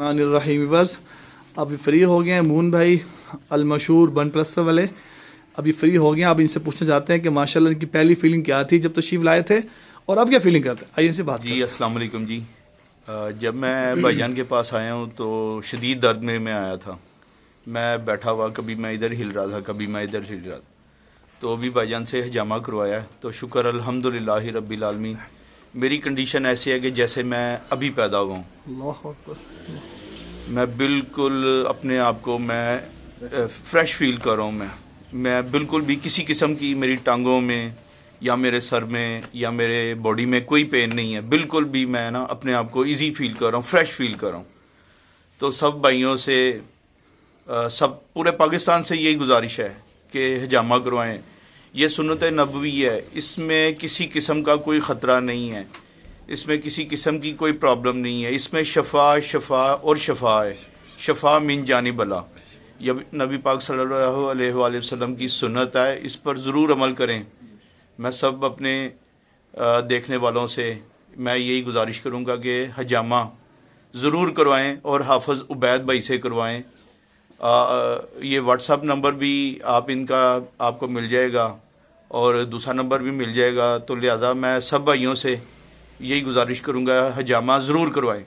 الرحیم ورز ابھی فری ہو گئے ہیں مون بھائی المشہور بن پرستر والے ابھی فری ہو گئے ہیں. اب ان سے پوچھنا چاہتے ہیں کہ ماشاءاللہ ان کی پہلی فیلنگ کیا تھی جب تشریف لائے تھے اور اب کیا فیلنگ کرتے ہیں. آئیے ان سے بات جی السلام علیکم جی. جب میں بھائی جان کے پاس آیا ہوں تو شدید درد میں آیا تھا. میں بیٹھا ہوا کبھی میں ادھر ہل رہا تھا کبھی میں ادھر ہل رہا تھا. تو ابھی بھائی جان سے حجامہ کروایا تو شکر الحمدللہ رب العالمین. میری کنڈیشن ایسی ہے کہ جیسے میں ابھی پیدا ہوا ہوں. اللہ اکبر. میں بالکل اپنے آپ کو میں فریش فیل کر رہا ہوں. میں بالکل بھی کسی قسم کی میری ٹانگوں میں یا میرے سر میں یا میرے باڈی میں کوئی پین نہیں ہے. بالکل بھی میں نا اپنے آپ کو ایزی فیل کر رہا ہوں, فریش فیل کر رہا ہوں. تو سب بھائیوں سے سب پورے پاکستان سے یہی گزارش ہے کہ حجامہ کروائیں. یہ سنت نبوی ہے, اس میں کسی قسم کا کوئی خطرہ نہیں ہے, اس میں کسی قسم کی کوئی پرابلم نہیں ہے. اس میں شفا اور شفا ہے, شفا من جانب اللہ. یہ نبی پاک صلی اللہ علیہ وآلہ وسلم کی سنت ہے, اس پر ضرور عمل کریں. میں سب اپنے دیکھنے والوں سے میں یہی گزارش کروں گا کہ حجامہ ضرور کروائیں اور حافظ عبید بھائی سے کروائیں. یہ واٹس ایپ نمبر بھی ان کا آپ کو مل جائے گا اور دوسرا نمبر بھی مل جائے گا. تو لہذا میں سب بھائیوں سے یہی گزارش کروں گا حجامہ ضرور کروائیں.